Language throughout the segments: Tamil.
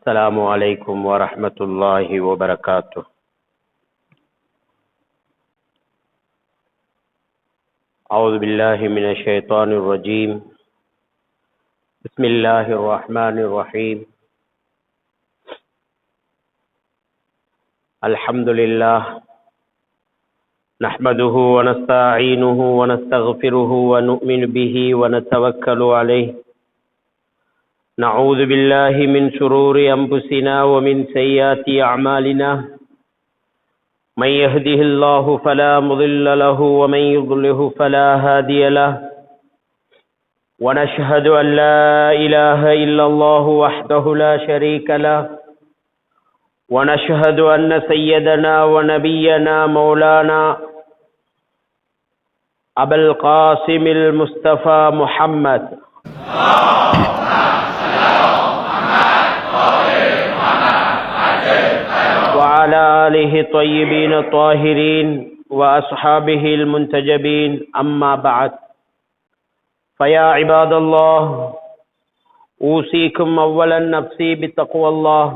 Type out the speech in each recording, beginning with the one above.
السلام عليكم ورحمة الله وبركاته. أعوذ بالله من الشيطان الرجيم. بسم الله الرحمن الرحيم. الحمد لله نحمده ونستعينه ونستغفره ونؤمن به ونتوكل عليه. نعوذ بالله من شرور أنفسنا ومن سيئات أعمالنا. من يهده الله فلا مضل له ومن يضلله فلا هادي له. ونشهد أن لا إله إلا الله وحده لا شريك له. ونشهد أن سيدنا ونبينا مولانا أبا القاسم المصطفى محمد وعلى آله الطيبين الطاهرين وأصحابه المنتجبين، أما بعد، فيا عباد الله، أوصيكم أولا نفسي بتقوى الله.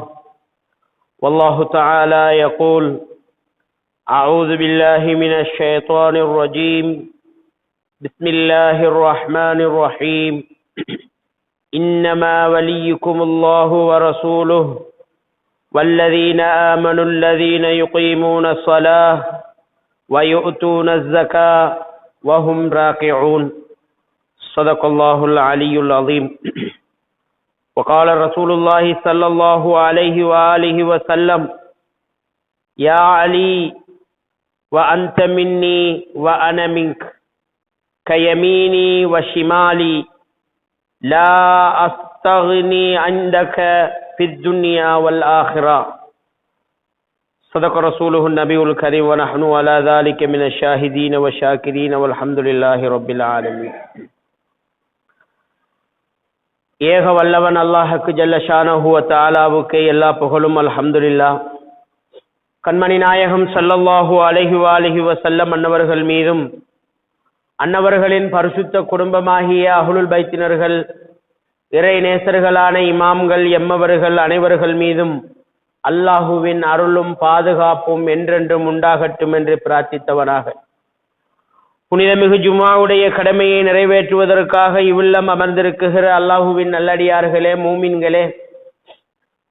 والله تعالى يقول: أعوذ بالله من الشيطان الرجيم. بسم الله الرحمن الرحيم. إنما وليكم الله ورسوله والذين آمنوا الذين يقيمون الصلاة ويؤتون الزكاة وهم راكعون. صدق الله العلي العظيم. وقال رسول الله صلى الله عليه وآله وسلم: يا علي وأنت مني وأنا منك كيميني وشمالي لا أستغني عندك في الدنيا والآخرة. صدق رسوله النبي الكريم ونحن على ذلك من الشاهدين والشاكرين والحمد لله رب العالمين. ஏக வல்லவன் அல்லாஹ்வுக்கு ஜல்ல ஷானஹு வ தஆலாவுக்கு எல்லா புகழும். அல்ஹம்துலில்லாஹ். கண்மணி நாயகம் ஸல்லல்லாஹு அலைஹி வஆலிஹி வஸல்லம் அன்னவர்கள் மீதும் அன்னவர்களின் பரிசுத்த குடும்பமாகிய அஹ்லுல் பைத்தினர்கள், இறை நேசர்களான இமாம்கள், எம்மவர்கள் அனைவர்கள் மீதும் அல்லாஹுவின் அருளும் பாதுகாப்பும் என்றென்றும் உண்டாகட்டும் என்று பிரார்த்தித்தவனாக, புனிதமிகு ஜும்ஆவுடைய கடமையை நிறைவேற்றுவதற்காக இவ்வுள்ளம் அமர்ந்திருக்குகிற அல்லாஹுவின் நல்லடியார்களே, மூமின்களே,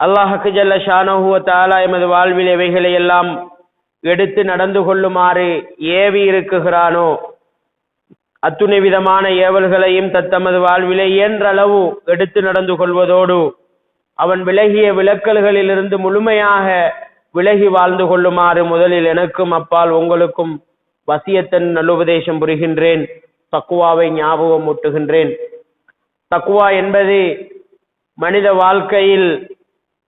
அல்லாஹ்வுக்கு ஜல்ல ஷானஹு வ தஆலா எமது வாழ்வில் எவைகளை எல்லாம் எடுத்து நடந்து கொள்ளுமாறு ஏவி இருக்குகிறானோ அத்துணை விதமான ஏவல்களையும் தத்தமது வாழ்விலே இயன்றளவு எடுத்து நடந்து கொள்வதோடு அவன் விலகிய விலக்கல்களிலிருந்து முழுமையாக விலகி வாழ்ந்து கொள்ளுமாறு முதலில் எனக்கும் அப்பால் உங்களுக்கும் வசியத்தன் நல்லுபதேசம் புரிகின்றேன். தக்குவாவை ஞாபகம் ஊட்டுகின்றேன். தக்குவா என்பது மனித வாழ்க்கையில்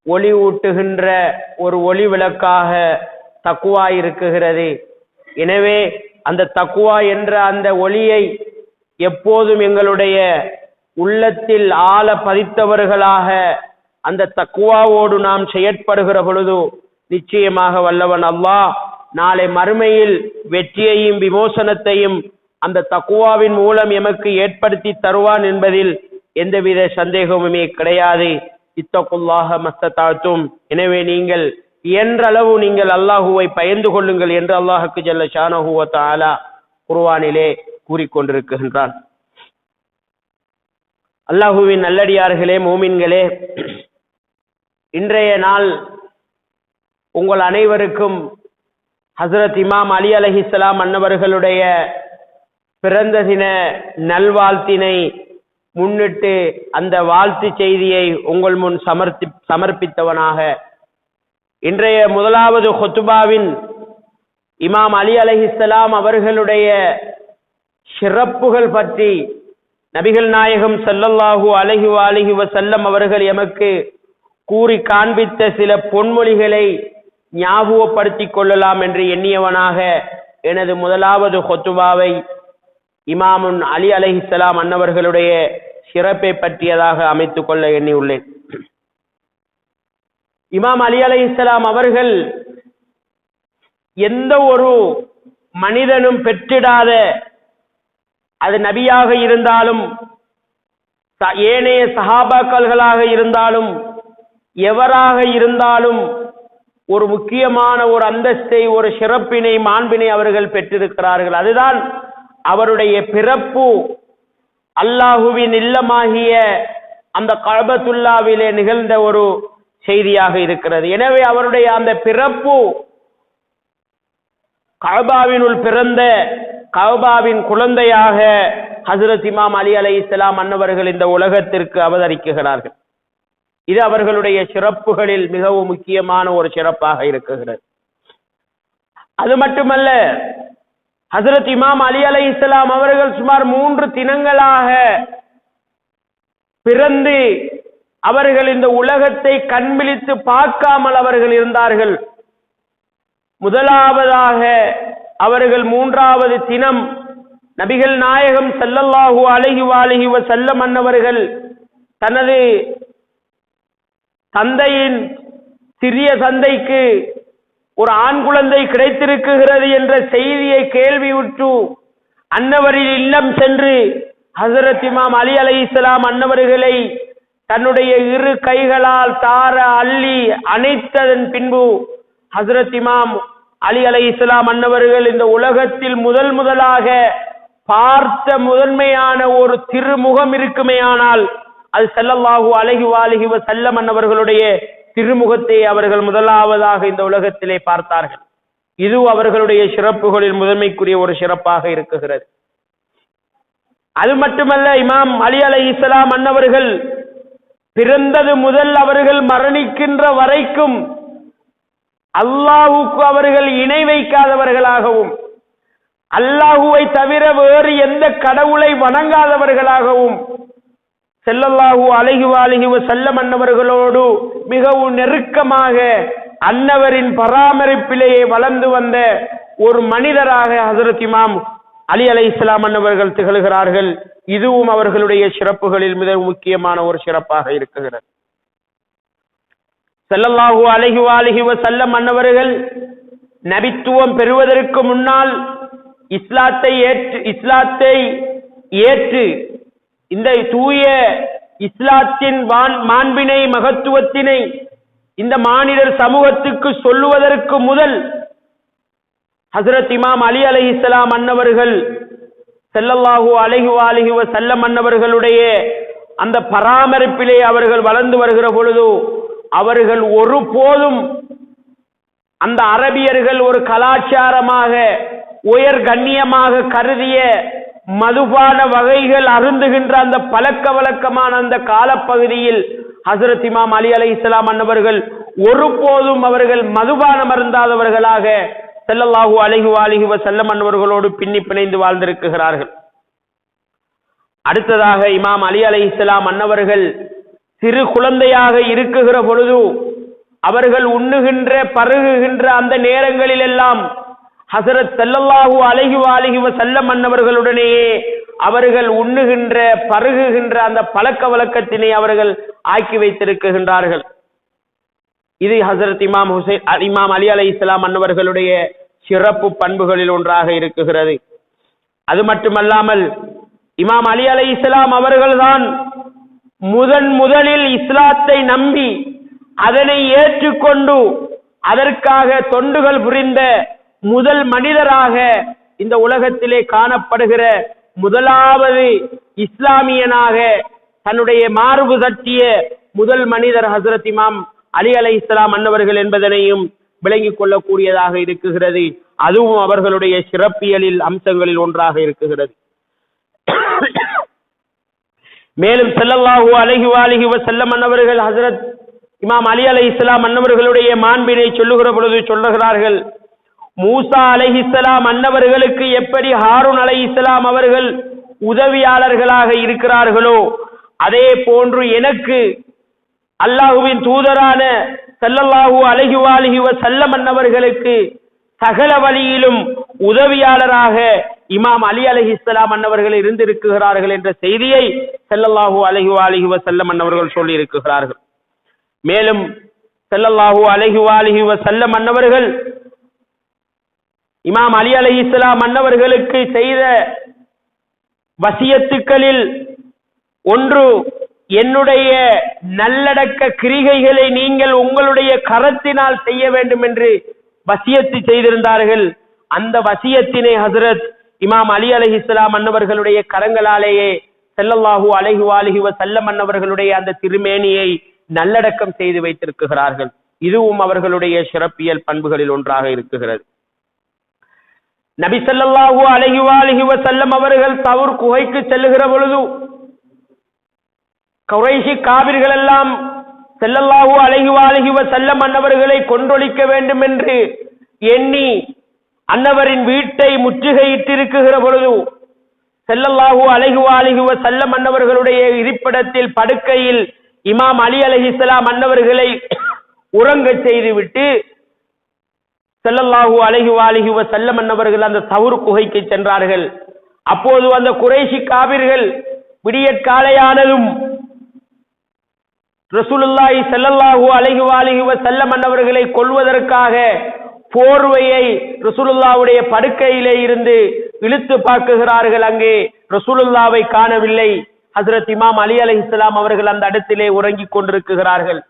ஒளி ஊட்டுகின்ற ஒரு ஒளி விளக்காக தக்குவா இருக்குகிறது. எனவே அந்த தக்குவா என்ற அந்த ஒளியை எப்போதும் எங்களுடைய உள்ளத்தில் ஆழ பதித்தவர்களாக அந்த தக்குவாவோடு நாம் செயற்படுகிற பொழுது நிச்சயமாக வல்லவன் அல்லாஹ் நாளை மறுமையில் வெற்றியையும் விமோசனத்தையும் அந்த தக்குவாவின் மூலம் எமக்கு ஏற்படுத்தி தருவான் என்பதில் எந்தவித சந்தேகமுமே கிடையாது. இத்தகுல்லாஹ மஸ்ததாத்தும். எனவே நீங்கள் இயன்றளவு நீங்கள் அல்லாஹுவை பயந்து கொள்ளுங்கள் என்று அல்லாஹ்வுக்கு ஜல்ல ஷானஹு வ தஆலா குர்ஆனிலே கூறிக்கொண்டிருக்கின்றான். அல்லாஹுவின் நல்லடியார்களே, மூமின்களே, இன்றைய நாள் உங்கள் அனைவருக்கும் ஹஸ்ரத் இமாம் அலி அலைஹிஸ்ஸலாம் அன்னவர்களுடைய பிறந்த தின நல்வாழ்த்தினை முன்னிட்டு அந்த வாழ்த்து செய்தியை உங்கள் முன் சமர்ப்பித்தவனாக இன்றைய முதலாவது ஹுத்பாவின் இமாம் அலி அலைஹிஸ்ஸலாம் அவர்களுடைய சிறப்புகள் பற்றி நபிகள் நாயகம் ஸல்லல்லாஹு அலைஹி வஆலிஹி வஸல்லம் அவர்கள் எமக்கு கூறி காண்பித்த சில பொன்மொழிகளை ஞாபகப்படுத்திக் கொள்ளலாம் என்று எண்ணியவனாக எனது முதலாவது ஹுத்பாவை இமாமுன் அலி அலைஹிஸ்ஸலாம் அன்னவர்களுடைய சிறப்பை பற்றியதாக அமைத்துக் கொள்ள எண்ணியுள்ளேன். இமாம் அலி அலைஹிஸ்ஸலாம் அவர்கள் எந்த ஒரு மனிதனும் பெற்றிடாத, அது நபியாக இருந்தாலும் ஏனைய சஹாபாக்கள்களாக இருந்தாலும் எவராக இருந்தாலும் ஒரு முக்கியமான ஒரு அந்தஸ்தை, ஒரு சிறப்பினை, மாண்பினை அவர்கள் பெற்றிருக்கிறார்கள். அதுதான் அவருடைய பிறப்பு அல்லாஹுவின் இல்லமாகிய அந்த கஅபத்துல்லாவிலே நிகழ்ந்த ஒரு செய்தியாக இருக்கிறது. எனவே அவருடைய அந்த பிறப்பு கஅபாவினுள் பிறந்த கஅபாவின் குழந்தையாக ஹஜ்ரத் இமாம் அலி அலைஹிஸ்ஸலாம் அன்னவர்கள் இந்த உலகத்திற்கு அவதரிக்கிறார்கள். இது அவர்களுடைய சிறப்புகளில் மிகவும் முக்கியமான ஒரு சிறப்பாக இருக்கிறது. அது மட்டுமல்ல, ஹஜ்ரத் இமாம் அலி அலைஹிஸ்ஸலாம் அவர்கள் சுமார் 3 தினங்களாக பிறந்து அவர்கள் இந்த உலகத்தை கண்விழித்து பார்க்காமல் அவர்கள் இருந்தார்கள். முதலாவதாக அவர்கள் 3வது தினம் நபிகள் நாயகம் ஸல்லல்லாஹு அலைஹி வஸல்லம் அன்னவர்கள் தனது தந்தையின் சிறிய தந்தைக்கு ஒரு ஆண் குழந்தை கிடைத்திருக்கிறது என்ற செய்தியை கேள்வியுற்று அன்னவரின் இல்லம் சென்று ஹஜ்ரத் இமாம் அலி அலைஹிஸ்ஸலாம் அன்னவர்களை தன்னுடைய 2 கைகளால் தார அள்ளி அணைத்ததன் பின்பு ஹஜ்ரத் இமாம் அலி அலைஹிஸ்ஸலாம் அன்னவர்கள் இந்த உலகத்தில் முதலாக பார்த்த முதன்மையான ஒரு திருமுகம் இருக்குமேயானால் அது ஸல்லல்லாஹு அலைஹி வஸல்லம் அன்னவர்களுடைய திருமுகத்தை அவர்கள் முதலாவதாக இந்த உலகத்திலே பார்த்தார்கள். இது அவர்களுடைய சிறப்புகளில் முதன்மைக்குரிய ஒரு சிறப்பாக இருக்கிறது. அது மட்டுமல்ல, இமாம் அலி அலைஹிஸ்ஸலாம் அன்னவர்கள் பிறந்தது முதல் அவர்கள் மரணிக்கின்ற வரைக்கும் அல்லாஹ்வுக்கு அவர்கள் இணை வைக்காதவர்களாகவும் அல்லாஹுவை தவிர வேறு எந்த கடவுளை வணங்காதவர்களாகவும் ஸல்லல்லாஹு அலைஹி வஸல்லம் அன்னவர்களோடு மிகவும் நெருக்கமாக அன்னவரின் பராமரிப்பிலேயே வளர்ந்து வந்த ஒரு மனிதராக ஹஜ்ரத் இமாம் அலி அலைஹிஸ்ஸலாம் அன்னவர்கள் திகழ்கிறார்கள். இதுவும் அவர்களுடைய சிறப்புகளில் மிக முக்கியமான ஒரு சிறப்பாக இருக்கிறது. ஸல்லல்லாஹு அலைஹி வஸல்லம் அன்னவர்கள் நபித்துவம் பெறுவதற்கு முன்னால் இஸ்லாத்தை ஏற்று இந்த தூய இஸ்லாத்தின் மாண்பினை, மகத்துவத்தினை இந்த மானிடர் சமூகத்துக்கு சொல்லுவதற்கு முதல் ஹஜ்ரத் இமாம் அலி அலைஹிஸ்ஸலாம் அன்னவர்கள் ஸல்லல்லாஹு அலைஹி வஸல்லம் அன்னவர்களுடைய அந்த பராமரிப்பிலே அவர்கள் வளர்ந்து வருகிற பொழுது அவர்கள் ஒருபோதும் அந்த அரபியர்கள் ஒரு கலாச்சாரமாக உயர் கண்ணியமாக கருதிய மதுபான வகைகள் அருந்துகின்ற அந்த பழக்க வழக்கமான அந்த காலப்பகுதியில் ஹஜ்ரத் இமாம் அலி அலைஹிஸ்ஸலாம் அன்னவர்கள் ஒருபோதும் அவர்கள் மதுபானம் அருந்தாதவர்களாக ஸல்லல்லாஹு அலைஹி வஸல்லம் அன்னவர்களோடு பின்னி பிணைந்து வாழ்ந்திருக்கிறார்கள். அடுத்ததாக இமாம் அலி அலைஹிஸ்ஸலாம் அன்னவர்கள் சிறு குழந்தையாக இருக்குகிற பொழுது அவர்கள் உண்ணுகின்ற பருகுகின்ற அந்த நேரங்களில் எல்லாம் ஹஜ்ரத் ஸல்லல்லாஹு அலைஹி வஸல்லம் அன்னவர்களுடனேயே அவர்கள் உண்ணுகின்ற பருகுகின்ற அந்த பழக்க வழக்கத்தினை அவர்கள் ஆக்கி வைத்திருக்கின்றார்கள். இது ஹஜ்ரத் இமாம் அலி அலைஹிஸ்ஸலாம் அன்னவர்களுடைய சிறப்பு பண்புகளில் ஒன்றாக இருக்குகிறது. அது மட்டுமல்லாமல் இமாம் அலி அலைஹிஸ்ஸலாம் அவர்கள்தான் முதலில் இஸ்லாத்தை நம்பி அதனை ஏற்றுக்கொண்டு அதற்காக தொண்டுகள் புரிந்த முதல் மனிதராக இந்த உலகத்திலே காணப்படுகிற முதலாவது இஸ்லாமியனாக தன்னுடைய மார்பு தட்டிய முதல் மனிதர் ஹஜ்ரத் இமாம் அலி அலைஹிஸ்ஸலாம் அன்னவர்கள் என்பதனையும் விளங்கிக் கொள்ளக்கூடியதாக இருக்குகிறது. அதுவும் அவர்களுடைய சிறப்பியலில் அம்சங்களில் ஒன்றாக இருக்குகிறது. மேலும் ஸல்லல்லாஹு அலைஹி வஸல்லம் அன்னவர்கள் ஹஜ்ரத் இமாம் அலி அலைஹிஸ்ஸலாம் அன்னவர்களுடைய மாண்பினை சொல்லுகிற பொழுது சொல்லுகிறார்கள், மூசா அலைஹிஸ்ஸலாம் அன்னவர்களுக்கு எப்படி ஹாரூன் அலைஹிஸ்ஸலாம் அவர்கள் உதவியாளர்களாக இருக்கிறார்களோ அதே போன்று எனக்கு அல்லாஹுவின் தூதரான ஸல்லல்லாஹு அலைஹி வஸல்லம் அன்னவர்களுக்கு சகல வழியிலும் உதவியாளராக இமாம் அலி அலைஹிஸ்ஸலாம் அன்னவர்கள் இருந்திருக்கிறார்கள் என்ற செய்தியை ஸல்லல்லாஹு அலைஹி வஸல்லம் அன்னவர்கள் சொல்லி இருக்கிறார்கள். மேலும் ஸல்லல்லாஹு அலைஹி வஸல்லம் அன்னவர்கள் இமாம் அலி அலைஹிஸ்ஸலாம் அன்னவர்களுக்கு செய்த வசியத்துக்களில் ஒன்று என்னுடைய நல்லடக்க கிரிகைகளை நீங்கள் உங்களுடைய கரத்தினால் செய்ய வேண்டும் என்று வசியத்து செய்திருந்தார்கள். அந்த வசியத்தினை ஹஜ்ரத் இமாம் அலி அலைஹிஸ்ஸலாம் அன்னவர்களுடைய கரங்களாலேயே ஸல்லல்லாஹு அலைஹி வஸல்லம் அன்னவர்களுடைய அந்த திருமேனியை நல்லடக்கம் செய்து வைத்திருக்கிறார்கள். இதுவும் அவர்களுடைய சிறப்பியல் பண்புகளில் ஒன்றாக இருக்குகிறது. நபி ஸல்லல்லாஹு அலைஹி வஸல்லம் அவர்கள் தவுர் குகைக்கு செல்லுகிற பொழுது குறைஷி காபிர்கள் எல்லாம் ஸல்லல்லாஹு அலைஹி வஸல்லம் அன்னவர்களை கொன்றொழிக்க வேண்டும் என்று எண்ணி அன்னவரின் வீட்டை முற்றுகையிட்டிருக்கிற பொழுது ஸல்லல்லாஹு அலைஹி வஸல்லம் அன்னவர்களுடைய இருப்பிடத்தில் படுக்கையில் இமாம் அலி அலைஹிஸ்ஸலாம் அன்னவர்களை உறங்க செய்துவிட்டு ஸல்லல்லாஹு அலைஹி வஸல்லம் அன்னவர்கள் அந்த தவுர் குகைக்கு சென்றார்கள். அப்போது அந்த குறைஷி காபிர்கள் விடியற்காலையானதும் ரசூலுல்லாஹி ஸல்லல்லாஹு அலைஹி வஸல்லம் அன்னவர்களை கொல்வதற்காக போர்வையை ரசூலுல்லாஹ்வுடைய படுக்கையிலே இருந்து இழுத்து பார்க்குகிறார்கள். அங்கே ரசூலுல்லாஹ்வை காணவில்லை. ஹஜ்ரத் இமாம் அலி அலைஹிஸ்ஸலாம் அவர்கள் அந்த இடத்திலே உறங்கிக் கொண்டிருக்கிறார்கள்.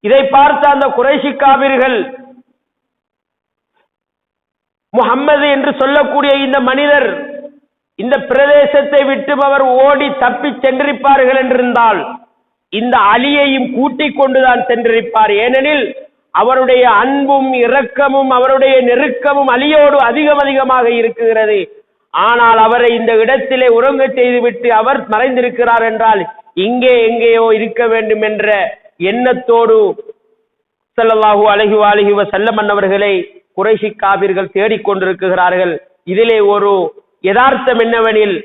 இதை பார்த்த அந்த குறைஷி காபிர்கள் முஹம்மது என்று சொல்லக்கூடிய இந்த மனிதர் இந்த பிரதேசத்தை விட்டு அவர் ஓடி தப்பி சென்றிருப்பார்கள் என்றிருந்தால் இந்த அலியையும் கூட்டிக் கொண்டுதான் சென்றிருப்பார். ஏனெனில் அவருடைய அன்பும் இரக்கமும் அவருடைய நெருக்கமும் அலியோடு அதிகமாக இருக்குகிறது. ஆனால் அவரை இந்த இடத்திலே உறங்க செய்துவிட்டு அவர் மறைந்திருக்கிறார் என்றால் இங்கே எங்கேயோ இருக்க வேண்டும் என்ற எண்ணத்தோடு ஸல்லல்லாஹு அலைஹி வஸல்லம் அன்னவர்களை குறைஷி காபிர்கள் தேடிக்கொண்டிருக்கிறார்கள். இதிலே ஒரு யதார்த்தம் என்னவெனில்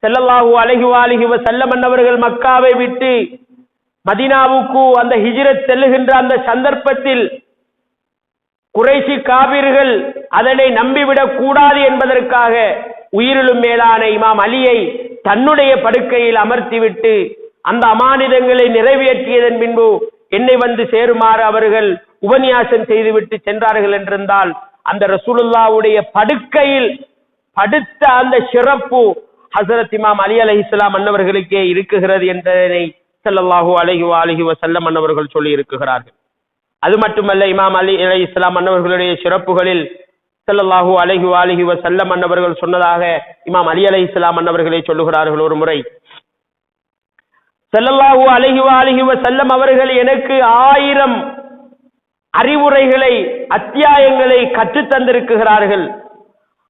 ஸல்லல்லாஹு அலைஹி வஸல்லம் அன்னவர்கள் மக்காவை விட்டு மதீனாவுக்கு அந்த ஹிஜ்ரத் செல்லுகின்ற அந்த சந்தர்ப்பத்தில் குறைஷி காபிர்கள் அதனை நம்பிவிடக் கூடாது என்பதற்காக உயிரிலும் மேலான இமாம் அலியை தன்னுடைய படுக்கையில் அமர்த்திவிட்டு அந்த அமானிதங்களை நிறைவேற்றியதன் பின்பு என்னை வந்து சேருமாறு அவர்கள் உபன்யாசம் செய்துவிட்டு சென்றார்கள் என்றிருந்தால் அந்த ரசூலுல்லாஹ்வுடைய படுக்கையில் படுத்த அந்த சிறப்பு ஹஜ்ரத் இமாம் அலி அலைஹிஸ்ஸலாம் அன்னவர்களுக்கே இருக்குகிறது என்பதனை ஸல்லல்லாஹு அலைஹி வஸல்லம் அன்னவர்கள் சொல்லி இருக்கிறார்கள். அது மட்டுமல்ல, இமாம் அலி அலைஹிஸ்ஸலாம் அன்னவர்களுடைய சிறப்புகளில் ஸல்லல்லாஹு அலைஹி வஸல்லம் அன்னவர்கள் சொன்னதாக இமாம் அலி அலைஹிஸ்ஸலாம் அன்னவர்களை சொல்லுகிறார்கள். ஒரு முறை ஸல்லல்லாஹு அலைஹி வஸல்லம் அவர்கள் எனக்கு 1000 அறிவுரைகளை அத்தியாயங்களை கற்றுத் தந்திருக்கிறார்கள்.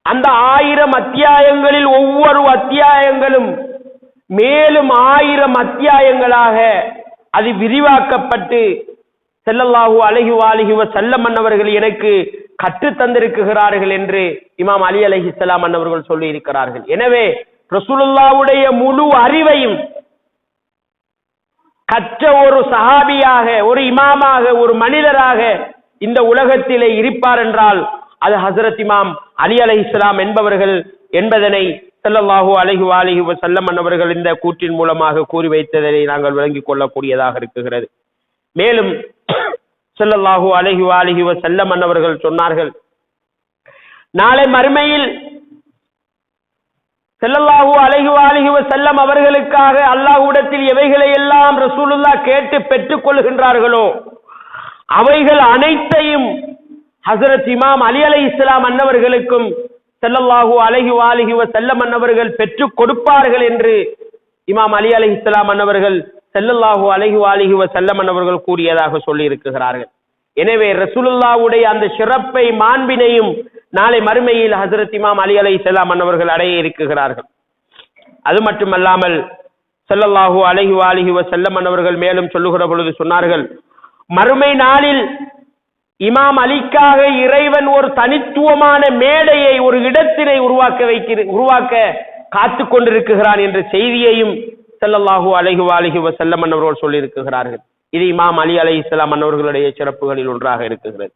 அந்த 1000 அத்தியாயங்களில் ஒவ்வொரு அத்தியாயங்களும் மேலும் 1000 அத்தியாயங்களாக அது விரிவாக்கப்பட்டு ஸல்லல்லாஹு அலைஹி வஸல்லம் அன்னவர்கள் எனக்கு கற்றுத் தந்திருக்கிறார்கள் என்று இமாம் அலி அலைஹிஸ்ஸலாம் அன்னவர்கள் சொல்லி இருக்கிறார்கள். எனவே ரசூலுல்லாஹ்வுடைய முழு அறிவையும் கற்ற ஒரு சஹாபியாக, ஒரு இமாமாக, ஒரு மனிதராக இந்த உலகத்திலே இருப்பார் என்றால் அது ஹஜ்ரத் இமாம் அலி அலைஹிஸ்ஸலாம் என்பவர்கள் என்பதனை ஸல்லல்லாஹு அலைஹி வஸல்லம் அன்னவர்கள் இந்த கூற்றின் மூலமாக கூறி வைத்ததை நாங்கள் விளங்கிக் கொள்ளக்கூடியதாக இருக்குகிறது. மேலும் ஸல்லல்லாஹு அலைஹி வஸல்லம் அன்னவர்கள் சொன்னார்கள், நாளை மறுமையில் ஸல்லல்லாஹு அலைஹி வஸல்லம் அவர்களுக்காக அல்லாஹ்விடத்தில் எவைகளை எல்லாம் ரசூலுல்லாஹ் கேட்டு பெற்றுக் கொள்கின்றார்களோ அவைகள் அனைத்தையும் ஹஜ்ரத் இமாம் அலி அலைஹிஸ்ஸலாம் அன்னவர்களுக்கும் ஸல்லல்லாஹு அலைஹி வஸல்லம் அன்னவர்கள் பெற்றுக் கொடுப்பார்கள் என்று இமாம் அலி அலைஹிஸ்ஸலாம் அன்னவர்கள் ஸல்லல்லாஹு அலைஹி வஸல்லம் அன்னவர்கள் கூறியதாக சொல்லி இருக்கிறார்கள். எனவே ரசூலுல்லாஹ்வுடைய அந்த சிறப்பை மாண்பினையும் நாளை மறுமையில் ஹஜ்ரத் இமாம் அலி அலைஹிஸ்ஸலாம் அன்னவர்கள் அடைய இருக்கிறார்கள். அது மட்டுமல்லாமல் ஸல்லல்லாஹு அலைஹி வஸல்லம் அன்னவர்கள் மேலும் சொல்லுகிற பொழுது சொன்னார்கள், மறுமை நாளில் இமாம் அலிக்காக இறைவன் ஒரு தனித்துவமான மேடையை, ஒரு இடத்தினை உருவாக்க காத்து கொண்டிருக்கிறான் என்ற செய்தியையும் ஸல்லல்லாஹு அலைஹி வஸல்லம் அன்னவர்கள் சொல்லி இருக்கிறார்கள். இது இமாம் அலி அலைஹிஸ்ஸலாம் அன்னவர்களுடைய சிறப்புகளில் ஒன்றாக இருக்கிறது.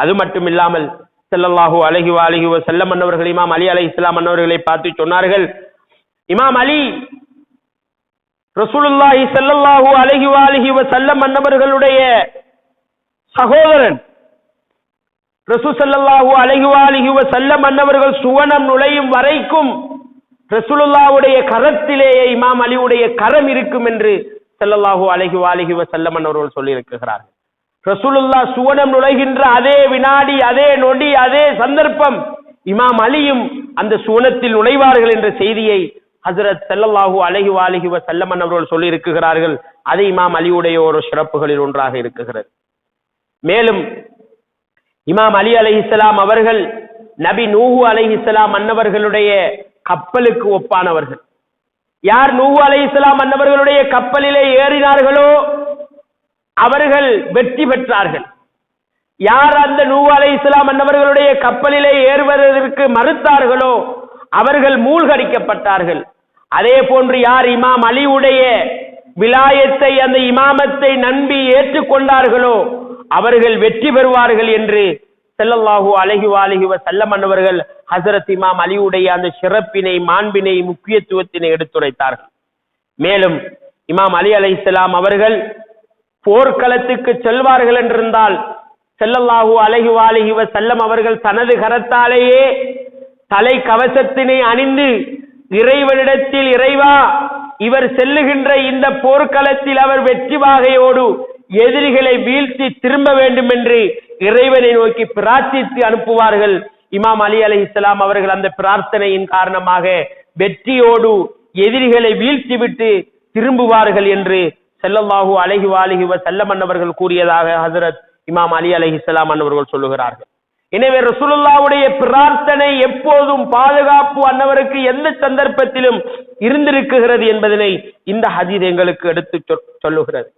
அது மட்டும் இல்லாமல் ஸல்லல்லாஹு அலைஹி வஸல்லம் அன்னவர்கள் இமாம் அலி அலைஹிஸ்ஸலாம் அன்னவர்களை பார்த்து சொன்னார்கள், இமாம் அலி ரசூலுல்லாஹி ஸல்லல்லாஹு அலைஹி வஸல்லம் அன்னவர்களுடைய சகோதரன். ரசூல் ஸல்லல்லாஹு அலைஹி வஸல்லம் அன்னவர்கள் சுவனம் நுழையும் வரைக்கும் ரசூலுல்லாஹ்வுடைய கரத்திலேயே இமாம் அலியுடைய கரம் இருக்கும் என்று ஸல்லல்லாஹு அலைஹி வஸல்லம் அவர்கள் சொல்லி இருக்கிறார்கள். ரசூலுல்லாஹ் சுவனம் நுழைகின்ற அதே வினாடி, அதே நொடி, அதே சந்தர்ப்பம் இமாம் அலியும் அந்த சுவனத்தில் நுழைவார்கள் என்ற செய்தியை ஹஜ்ரத் ஸல்லல்லாஹு அலைஹி வஸல்லம் அவர்கள் சொல்லி இருக்கிறார்கள். அது இமாம் அலியுடைய ஒரு சிறப்புகளில் ஒன்றாக இருக்கிறது. மேலும் இமாம் அலி அலைஹிஸ்ஸலாம் அவர்கள் நபி நூஹு அலைஹிஸ்ஸலாம் அன்னவர்களுடைய கப்பலுக்கு ஒப்பானவர்கள். யார் நூஹு அலைஹிஸ்ஸலாம் அன்னவர்களுடைய கப்பலிலே ஏறினார்களோ அவர்கள் வெற்றி பெற்றார்கள். யார் அந்த நூஹு அலைஹிஸ்ஸலாம் அன்னவர்களுடைய கப்பலிலே ஏறுவதற்கு மறுத்தார்களோ அவர்கள் மூழ்கடிக்கப்பட்டார்கள். அதே போன்று யார் இமாம் அலியுடைய விலாயத்தை, அந்த இமாமத்தை நம்பி ஏற்றுக்கொண்டார்களோ அவர்கள் வெற்றி பெறுவார்கள் என்று ஸல்லல்லாஹு அலைஹி வஸல்லம் அவர்கள் ஹஜ்ரத் இமாம் அலியுடைய அந்த சிறப்பினை, மாண்பினை, முக்கியத்துவத்தினை எடுத்துரைத்தார்கள். மேலும் இமாம் அலி அலைஹிஸ்ஸலாம் அவர்கள் போர்க்களத்துக்கு செல்வார்கள் என்றிருந்தால் ஸல்லல்லாஹு அலைஹி வஸல்லம் அவர்கள் தனது கரத்தாலேயே தலை கவசத்தினை அணிந்து இறைவனிடத்தில், இறைவா இவர் செல்லுகின்ற இந்த போர்க்களத்தில் அவர் வெற்றி வாகையோடு எதிரிகளை வீழ்த்தி திரும்ப வேண்டும் என்று இறைவனை நோக்கி பிரார்த்தித்து அனுப்புவார்கள். இமாம் அலி அலைஹிஸ்ஸலாம் அவர்கள் அந்த பிரார்த்தனையின் காரணமாக வெற்றியோடு எதிரிகளை வீழ்த்திவிட்டு திரும்புவார்கள் என்று ஸல்லல்லாஹு அலைஹி வஸல்லம் அவர்கள் கூறியதாக ஹஜ்ரத் இமாம் அலி அலைஹிஸ்ஸலாம் அவர்கள் சொல்லுகிறார்கள். எனவே ரசூலுல்லாஹ்வுடைய பிரார்த்தனை எப்போதும் பாதுகாப்பு அன்னவருக்கு எந்த சந்தர்ப்பத்திலும் இருந்திருக்கிறது என்பதனை இந்த ஹதீஸ் எங்களுக்கு எடுத்து சொல்லுகிறது.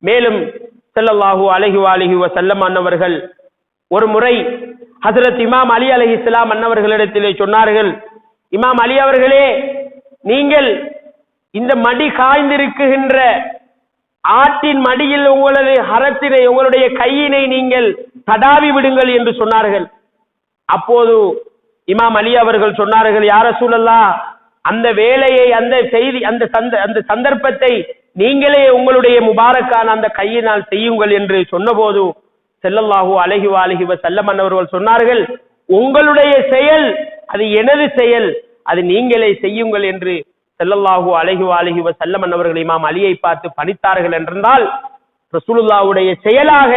மேலும் ஸல்லல்லாஹு அலைஹி வஸல்லம் அன்னவர்கள் ஒரு முறை ஹஜ்ரத் இமாம் அலி அலைஹிஸ்ஸலாம் அன்னவர்களிடத்திலே சொன்னார்கள், இமாம் அலி அவர்களே, நீங்கள் இந்த மடி காய்ந்திருக்கின்ற ஆட்டின் மடியில் உங்களது ஹரத்தினை, உங்களுடைய கையினை நீங்கள் தடாவி விடுங்கள் என்று சொன்னார்கள். அப்போது இமாம் அலி அவர்கள் சொன்னார்கள், யா ரசூலல்லாஹ், அந்த வேலையை, அந்த செய்தி, அந்த சந்தர்ப்பத்தை நீங்களே உங்களுடைய முபாரக்கான அந்த கையினால் செய்யுங்கள் என்று சொன்னபோது ஸல்லல்லாஹு அலைஹி வஸல்லம் அவர்கள் சொன்னார்கள், உங்களுடைய செயல் அது எனது செயல், அது நீங்களே செய்யுங்கள் என்று ஸல்லல்லாஹு அலைஹி வஸல்லம் அவர்கள் இமாம் அலியை பார்த்து பணித்தார்கள். என்றால் ரசூலுல்லாஹ்வுடைய செயலாக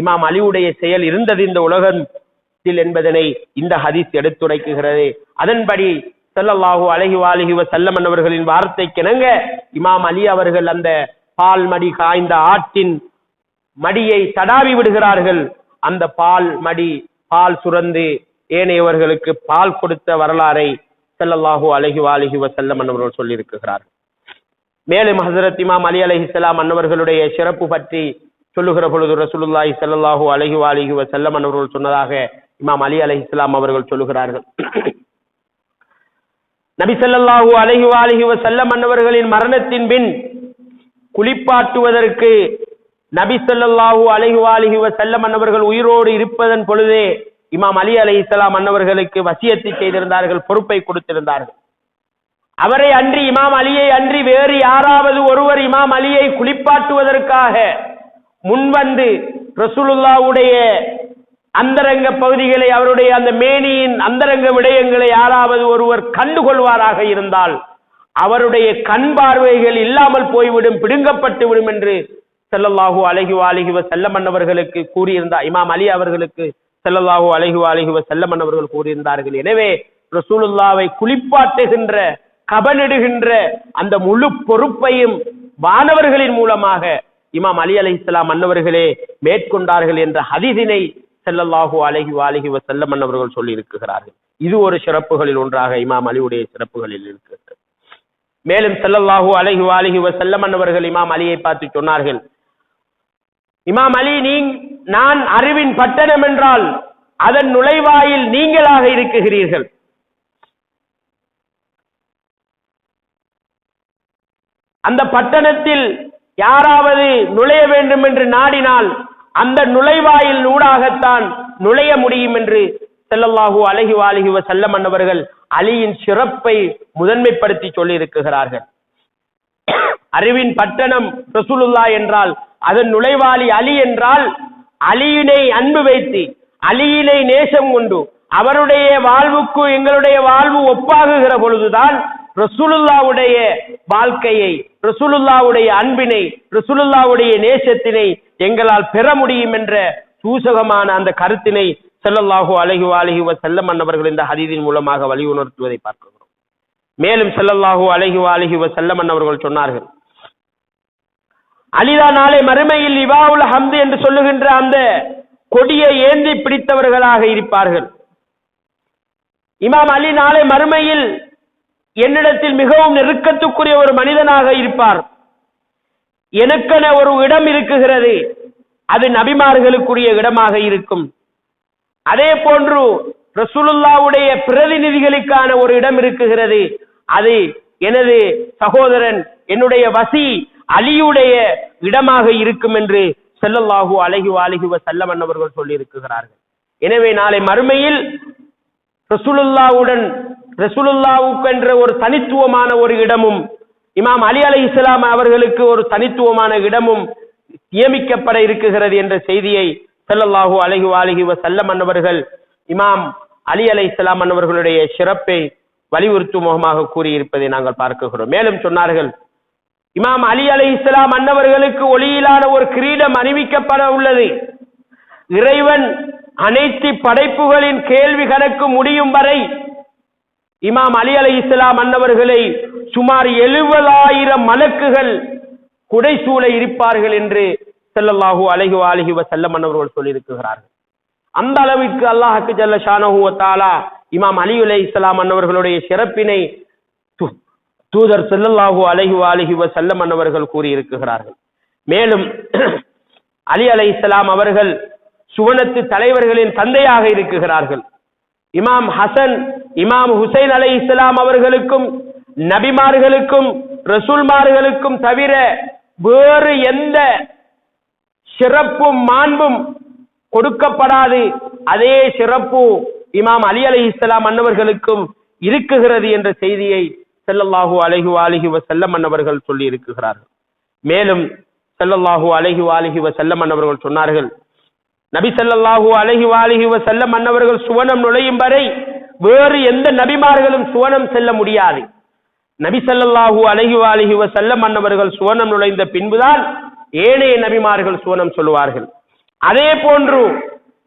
இமாம் அலியுடைய செயல் இருந்தது இந்த உலகத்தில் என்பதனை இந்த ஹதீஸ் எடுத்துரைக்குகிறது. அதன்படி ஸல்லல்லாஹு அலைஹி வஸல்லம் அவர்களின் வார்த்தைக்கிணங்க இமாம் அலி அவர்கள் அந்த பால் மடி காய்ந்த ஆட்டின் மடியை தடாவி விடுகிறார்கள். அந்த பால் சுரந்து ஏனையவர்களுக்கு பால் கொடுத்த வரலாறை ஸல்லல்லாஹு அலைஹி வஸல்லம் அவர்கள் சொல்லியிருக்கிறார்கள். மேலும் ஹஜ்ரத் இமாம் அலி அலைஹிஸ்ஸலாம் அன்னவர்களுடைய சிறப்பு பற்றி சொல்லுகிற பொழுது ரசூலுல்லாஹி ஸல்லல்லாஹு அலைஹி வஸல்லம் அவர்கள் சொன்னதாக இமாம் அலி அலைஹிஸ்ஸலாம் அவர்கள் சொல்லுகிறார்கள், நபி ஸல்லல்லாஹு அலைஹி வஸல்லம் அன்னவர்களின் மரணத்தின் பின் குளிப்பாட்டுவதற்கு நபி ஸல்லல்லாஹு அலைஹி வஸல்லம் அன்னவர்கள் உயிரோடு இருப்பதன் பொழுதே இமாம் அலி அலைஹிஸ்ஸலாம் அன்னவர்களுக்கு வசியத்தை செய்திருந்தார்கள், பொறுப்பை கொடுத்திருந்தார்கள். அவரை அன்றி, இமாம் அலியை அன்றி வேறு யாராவது ஒருவர் இமாம் அலியை குளிப்பாட்டுவதற்காக முன்வந்து ரசூலுல்லாஹ்வுடைய அந்தரங்க பகுதிகளை, அவருடைய அந்த மேனியின் அந்தரங்க விடயங்களை யாராவது ஒருவர் கண்டுகொள்வாராக இருந்தால் அவருடைய கண் பார்வைகள் இல்லாமல் போய்விடும், பிடுங்கப்பட்டு விடும் என்று ஸல்லல்லாஹு அலைஹி வஸல்லம் அவர்களுக்கு கூறியிருந்தார். இமாம் அலி அவர்களுக்கு ஸல்லல்லாஹு அலைஹி வஸல்லம் அவர்கள் கூறியிருந்தார்கள். எனவே ரசூலுல்லாஹ்வை குளிப்பாட்டுகின்ற, கபனிடுகின்ற அந்த முழு பொறுப்பையும் வானவர்களின் மூலமாக இமாம் அலி அலைஹிஸ்ஸலாம் அன்னவர்களே மேற்கொண்டார்கள் என்ற ஹதீஸினை ஸல்லல்லாஹு அலைஹி வஸல்லம் அவர்கள் சொல்லி இருக்கிறார்கள். இது ஒரு சிறப்புகளில் ஒன்றாக இமாம் அலியுடைய சிறப்புகளில் இருக்கிறது. மேலும் ஸல்லல்லாஹு அலைஹி வஸல்லம் அவர்கள் இமாம் அலியை பார்த்து சொன்னார்கள், இமாம் அலி, நான் அறிவின் பட்டணம் என்றால் அதன் நுழைவாயில் நீங்களாக இருக்குகிறீர்கள். அந்த பட்டணத்தில் யாராவது நுழைய வேண்டும் என்று நாடினால் அந்த நுழைவாயில் ஊடாகத்தான் நுழைய முடியும் என்று ஸல்லல்லாஹு அலைஹி வஸல்லம் அவர்கள் அலியின் சிறப்பை முதன்மைப்படுத்தி சொல்லி இருக்கிறார்கள். அறிவின் பட்டணம் ரசூலுல்லாஹ் என்றால் அதன் நுழைவாளி அலி என்றால் அலியினை அன்பு வைத்து, அலியினை நேசம் கொண்டு, அவருடைய வாழ்வுக்கு எங்களுடைய வாழ்வு ஒப்பாகுகிற பொழுதுதான் ரசூலுல்லாவுடைய வாழ்க்கையை, ரசூலுல்லாவுடைய அன்பினை, ரசூலுல்லாவுடைய நேசத்தினை எங்களால் பெற முடியும் என்ற சூசகமான அந்த கருத்தினை ஸல்லல்லாஹு அலைஹி வஸல்லம் அன்னவர்கள் இந்த ஹதீஸின் மூலமாக வலியுறுத்துவதை பார்க்கிறோம். மேலும் ஸல்லல்லாஹு அலைஹி வஸல்லம் அன்னவர்கள் சொன்னார்கள், அலிதான் நாளை மறுமையில் லிவாஉல் ஹம்து என்று சொல்லுகின்ற அந்த கொடியை ஏந்தி பிடித்தவர்களாக இருப்பார்கள். இமாம் அலி நாளை மறுமையில் என்னிடத்தில் மிகவும் நெருக்கத்துக்குரிய ஒரு மனிதனாக இருப்பார். எனக்கென ஒரு இடம் இருக்குகிறது, அது நபிமார்களுக்குரிய இடமாக இருக்கும். அதே போன்று ரசூலுல்லாவுடைய பிரதிநிதிகளுக்கான ஒரு இடம் இருக்குகிறது, அது எனது சகோதரன் என்னுடைய வசி அலியுடைய இடமாக இருக்கும் என்று ஸல்லல்லாஹு அலைஹி வஸல்லம் அவர்கள் சொல்லி இருக்கிறார்கள். எனவே நாளை மறுமையில் ரசூலுல்லாவுக்கு என்ற ஒரு தனித்துவமான ஒரு இடமும், இமாம் அலி அலைஹிஸ்ஸலாம் அவர்களுக்கு ஒரு தனித்துவமான இடமும் நியமிக்கப்பட இருக்குகிறது என்ற செய்தியை ஸல்லல்லாஹு அலைஹி வஸல்லம் அவர்கள் இமாம் அலி அலைஹிஸ்ஸலாம் அவர்களுடைய சிறப்பை வலியுறுத்தும் முகமாக கூறியிருப்பதை நாங்கள் பார்க்கிறோம். மேலும் சொன்னார்கள், இமாம் அலி அலைஹிஸ்ஸலாம் அன்னவர்களுக்கு ஒளியிலான ஒரு கிரீடம் அணிவிக்கப்பட உள்ளது. இறைவன் அனைத்து படைப்புகளின் கேள்வி கணக்கு முடியும் வரை இமாம் அலி அலைஹிஸ்ஸலாம் அன்னவர்களை சுமார் 70,000 மலக்குகள் குடைசூழ இருப்பார்கள் என்று ஸல்லல்லாஹு அலைஹி வஸல்லம் அன்னவர்கள் சொல்லியிருக்கிறார்கள். அந்த அளவிற்கு அல்லாஹ் ஜல்ல ஷானஹு வ தஆலா இமாம் அலி அலைஹிஸ்ஸலாம் அன்னவர்களுடைய சிறப்பினை தூதர் ஸல்லல்லாஹு அலைஹி வஸல்லம் அன்னவர்கள் கூறியிருக்கிறார்கள். மேலும் அலி அலைஹிஸ்ஸலாம் அவர்கள் சுவனத்து தலைவர்களின் தந்தையாக இருக்கிறார்கள். இமாம் ஹசன், இமாம் ஹுசைன் அலைஹிஸ்ஸலாம் அவர்களுக்கும் நபிமார்களுக்கும் ரசூல்மார்களுக்கும் தவிர வேறு எந்த சிறப்பும் மாண்பும் கொடுக்கப்படாது. அதே சிறப்பு இமாம் அலி அலைஹிஸ்ஸலாம் அன்னவர்களுக்கும் இருக்குகிறது என்ற செய்தியை ஸல்லல்லாஹு அலைஹி வஸல்லம் அன்னவர்கள் சொல்லி இருக்கிறார்கள். மேலும் ஸல்லல்லாஹு அலைஹி வஸல்லம் அன்னவர்கள் சொன்னார்கள், நபி ஸல்லல்லாஹு அலைஹி வஸல்லம் அன்னவர்கள் சுவனம் நுழையும் வரை வேறு எந்த நபிமார்களும் சுவனம் செல்ல முடியாது. நபி ஸல்லல்லாஹு அலைஹி வஸல்லம் அன்னவர்கள் சுவனம் நுழைந்த பின்புதான் ஏனைய நபிமார்கள் சுவனம் சொல்லுவார்கள். அதே போன்று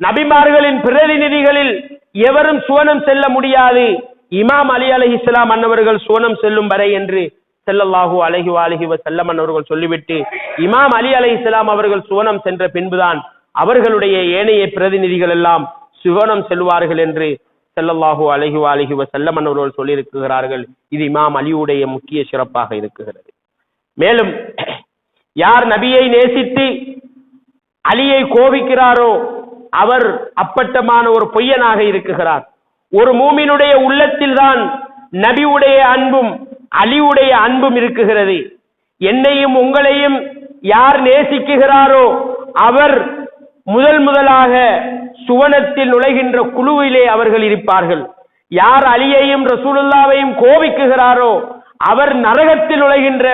நபிமார்களின் பிரதிநிதிகளில் எவரும் சுவனம் செல்ல முடியாது, இமாம் அலி அலைஹிஸ்ஸலாம் அன்னவர்கள் சுவனம் செல்லும் வரை என்று ஸல்லல்லாஹு அலைஹி வஸல்லம் அன்னவர்கள் சொல்லிவிட்டு, இமாம் அலி அலைஹிஸ்ஸலாம் அவர்கள் சுவனம் சென்ற பின்புதான் அவர்களுடைய ஏனைய பிரதிநிதிகள் எல்லாம் சுவனம் செல்வார்கள் என்று ஸல்லல்லாஹு அலைஹி வஸல்லம் அன்னவர்கள் சொல்லியிருக்கிறார்கள். இது இமாம் அலியுடைய முக்கிய சிறப்பாக இருக்கிறது. மேலும் யார் நபியை நேசித்து அலியை கோபிக்கிறாரோ அவர் அப்பட்டமான ஒரு பொய்யனாக இருக்கிறார். ஒரு மூமினுடைய உள்ளத்தில் தான் நபியுடைய அன்பும் அலியுடைய அன்பும் இருக்குகிறது. என்னையும் உங்களையும் யார் நேசிக்கிறாரோ அவர் முதலாக சுவனத்தில் நுழைகின்ற குழுவிலே அவர்கள் இருப்பார்கள். யார் அலியையும் ரசூலுல்லாவையும் கோபிக்குகிறாரோ அவர் நரகத்தில் நுழைகின்ற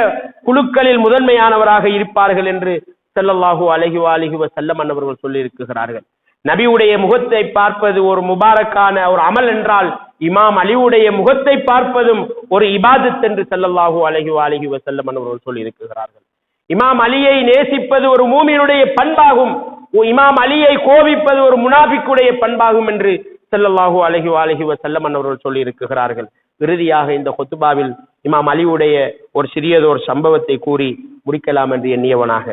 குழுக்களில் முதன்மையானவராக இருப்பார்கள் என்று ஸல்லல்லாஹு அலைஹி வஸல்லம் அன்னவர்கள் சொல்லி இருக்கிறார்கள். நபியுடைய முகத்தை பார்ப்பது ஒரு முபாரக்கான ஒரு அமல் என்றால், இமாம் அலியுடைய முகத்தை பார்ப்பதும் ஒரு இபாதத் என்று ஸல்லல்லாஹு அலைஹி வஸல்லம் அன்னவர்கள் சொல்லி இருக்கிறார்கள். இமாம் அலியை நேசிப்பது ஒரு மூமினுடைய பண்பாகும், இமாம் அலியை கோபிப்பது ஒரு முனாஃபிக்குடைய பண்பாகும் என்று ஸல்லல்லாஹு அலைஹி வஸல்லம் அன்னவர்கள் சொல்லி இருக்கிறார்கள். இறுதியாக இந்த குத்பாவில் இமாம் அலியுடைய ஒரு சிறியதொரு சம்பவத்தை கூறி முடிக்கலாம் என்று எண்ணியவனாக,